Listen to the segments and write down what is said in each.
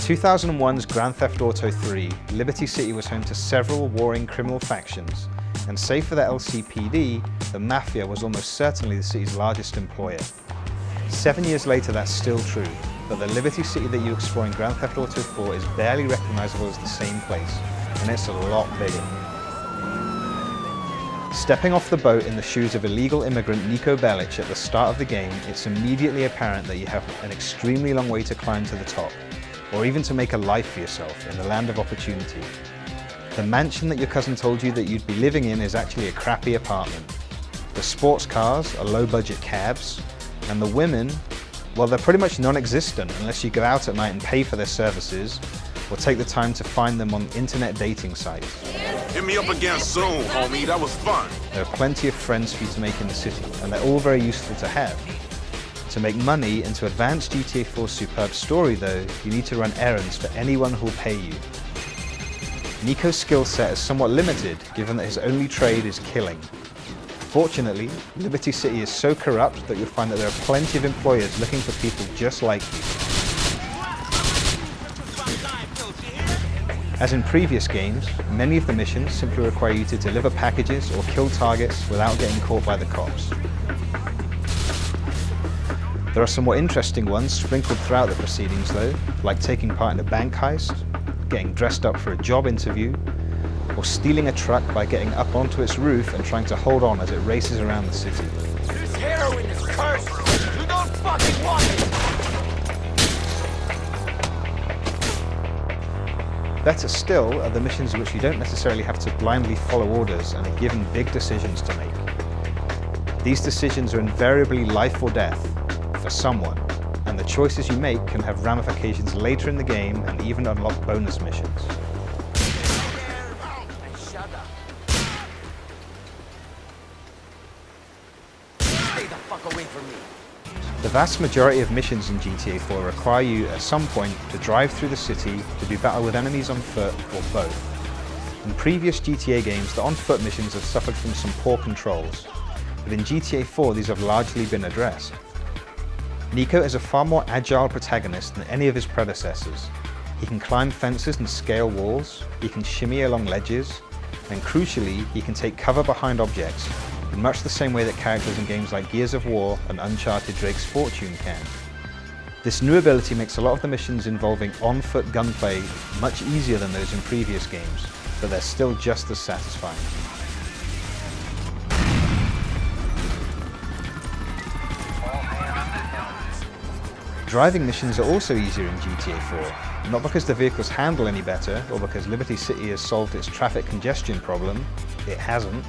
2001's Grand Theft Auto 3, Liberty City was home to several warring criminal factions, and save for the LCPD, the Mafia was almost certainly the city's largest employer. 7 years later, that's still true, but the Liberty City that you explore in Grand Theft Auto 4 is barely recognizable as the same place, and it's a lot bigger. Stepping off the boat in the shoes of illegal immigrant Niko Bellic at the start of the game, it's immediately apparent that you have an extremely long way to climb to the top, or even to make a life for yourself in the land of opportunity. The mansion that your cousin told you that you'd be living in is actually a crappy apartment. The sports cars are low-budget cabs, and the women, well, they're pretty much non-existent unless you go out at night and pay for their services, or take the time to find them on internet dating sites. Hit me up again soon, homie. That was fun. There are plenty of friends for you to make in the city, and they're all very useful to have. To make money and to advance GTA4's superb story, though, you need to run errands for anyone who'll pay you. Niko's skill set is somewhat limited, given that his only trade is killing. Fortunately, Liberty City is so corrupt that you'll find that there are plenty of employers looking for people just like you. As in previous games, many of the missions simply require you to deliver packages or kill targets without getting caught by the cops. There are some more interesting ones sprinkled throughout the proceedings though, like taking part in a bank heist, getting dressed up for a job interview, or stealing a truck by getting up onto its roof and trying to hold on as it races around the city. This heroin is cursed! You don't fucking want it! Better still are the missions in which you don't necessarily have to blindly follow orders and are given big decisions to make. These decisions are invariably life or death for someone, and the choices you make can have ramifications later in the game and even unlock bonus missions. Stay the fuck away from me. The vast majority of missions in GTA4 require you at some point to drive through the city to do battle with enemies on foot or both. In previous GTA games, the on-foot missions have suffered from some poor controls, but in GTA4 these have largely been addressed. Niko is a far more agile protagonist than any of his predecessors. He can climb fences and scale walls, he can shimmy along ledges, and crucially, he can take cover behind objects, in much the same way that characters in games like Gears of War and Uncharted Drake's Fortune can. This new ability makes a lot of the missions involving on-foot gunplay much easier than those in previous games, but they're still just as satisfying. Driving missions are also easier in GTA 4, not because the vehicles handle any better or because Liberty City has solved its traffic congestion problem, it hasn't,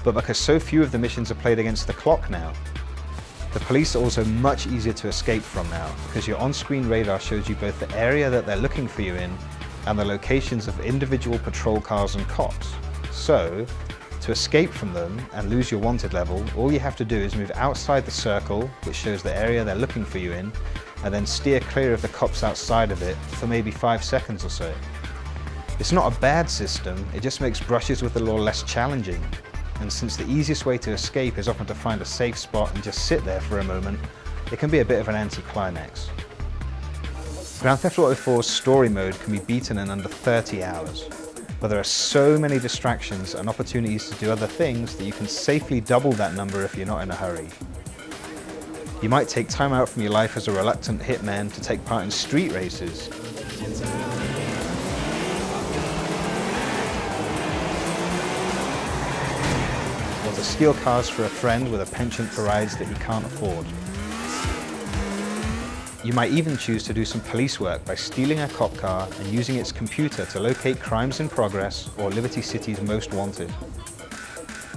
but because so few of the missions are played against the clock now. The police are also much easier to escape from now because your on-screen radar shows you both the area that they're looking for you in and the locations of individual patrol cars and cops. So, to escape from them and lose your wanted level, all you have to do is move outside the circle, which shows the area they're looking for you in, and then steer clear of the cops outside of it for maybe 5 seconds or so. It's not a bad system, it just makes brushes with the law less challenging. And since the easiest way to escape is often to find a safe spot and just sit there for a moment, it can be a bit of an anticlimax. Grand Theft Auto 4's story mode can be beaten in under 30 hours. But there are so many distractions and opportunities to do other things that you can safely double that number if you're not in a hurry. You might take time out from your life as a reluctant hitman to take part in street races. Or to steal cars for a friend with a penchant for rides that he can't afford. You might even choose to do some police work by stealing a cop car and using its computer to locate crimes in progress or Liberty City's most wanted.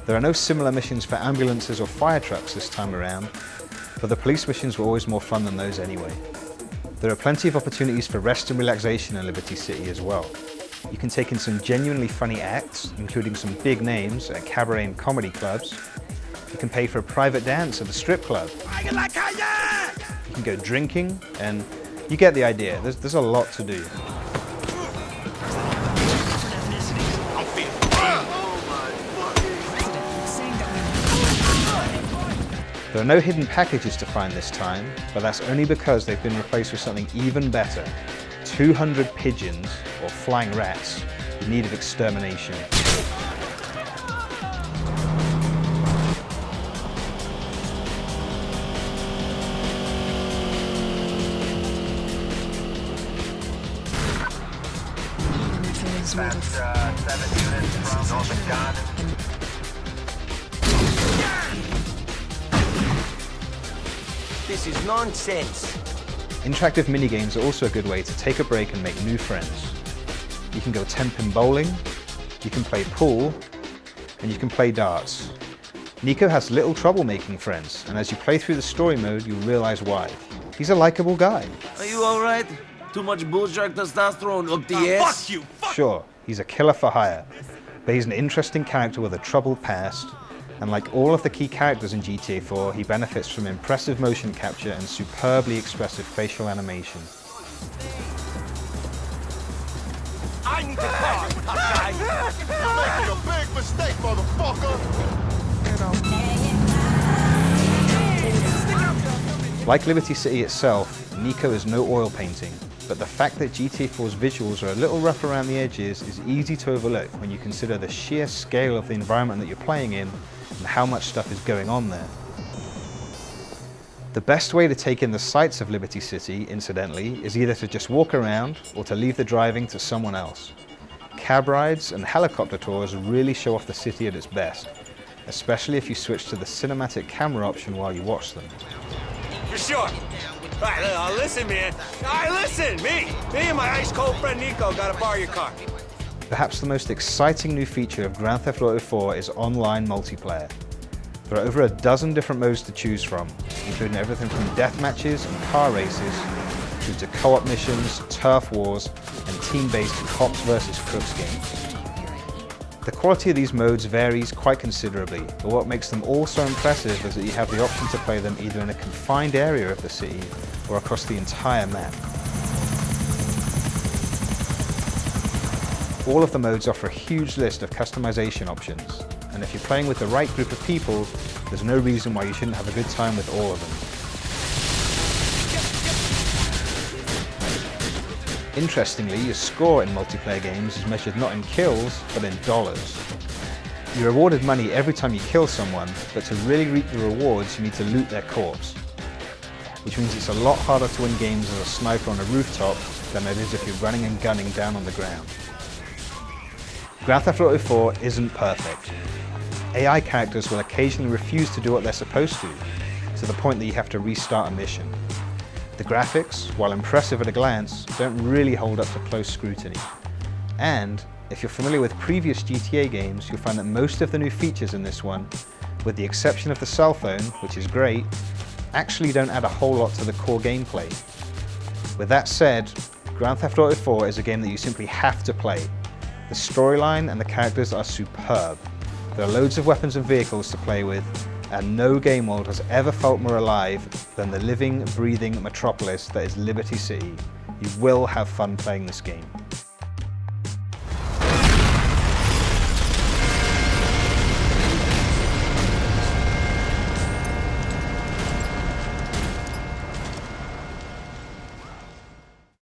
There are no similar missions for ambulances or fire trucks this time around, but the police missions were always more fun than those anyway. There are plenty of opportunities for rest and relaxation in Liberty City as well. You can take in some genuinely funny acts, including some big names at cabaret and comedy clubs. You can pay for a private dance at a strip club. You can go drinking, and you get the idea. There's a lot to do. There are no hidden packages to find this time, but that's only because they've been replaced with something even better. 200 pigeons, or flying rats, in need of extermination. That's 7 units from Northern Garden. This is nonsense. Interactive minigames are also a good way to take a break and make new friends. You can go 10-pin bowling, you can play pool, and you can play darts. Nico has little trouble making friends, and as you play through the story mode, you'll realize why. He's a likable guy. Are you alright? Too much bullshark testosterone up the ass? Fuck you! Sure, he's a killer for hire, but he's an interesting character with a troubled past, and like all of the key characters in GTA 4, he benefits from impressive motion capture and superbly expressive facial animation. I need to talk, guys. You're making a big mistake, motherfucker. Like Liberty City itself, Nico is no oil painting, but the fact that GTA 4's visuals are a little rough around the edges is easy to overlook when you consider the sheer scale of the environment that you're playing in and how much stuff is going on there. The best way to take in the sights of Liberty City, incidentally, is either to just walk around or to leave the driving to someone else. Cab rides and helicopter tours really show off the city at its best, especially if you switch to the cinematic camera option while you watch them. For sure. Alright, listen, man. Alright, listen. Me and my ice-cold friend Nico gotta borrow your car. Perhaps the most exciting new feature of Grand Theft Auto 4 is online multiplayer. There are over a dozen different modes to choose from, including everything from death matches and car races, through to co-op missions, turf wars, and team-based cops versus crooks games. The quality of these modes varies quite considerably, but what makes them all so impressive is that you have the option to play them either in a confined area of the city or across the entire map. All of the modes offer a huge list of customization options, and if you're playing with the right group of people, there's no reason why you shouldn't have a good time with all of them. Interestingly, your score in multiplayer games is measured not in kills, but in dollars. You're rewarded money every time you kill someone, but to really reap the rewards, you need to loot their corpse. Which means it's a lot harder to win games as a sniper on a rooftop than it is if you're running and gunning down on the ground. Grand Theft Auto 4 isn't perfect. AI characters will occasionally refuse to do what they're supposed to the point that you have to restart a mission. The graphics, while impressive at a glance, don't really hold up to close scrutiny. And, if you're familiar with previous GTA games, you'll find that most of the new features in this one, with the exception of the cell phone, which is great, actually don't add a whole lot to the core gameplay. With that said, Grand Theft Auto 4 is a game that you simply have to play. The storyline and the characters are superb. There are loads of weapons and vehicles to play with, and no game world has ever felt more alive than the living, breathing metropolis that is Liberty City. You will have fun playing this game.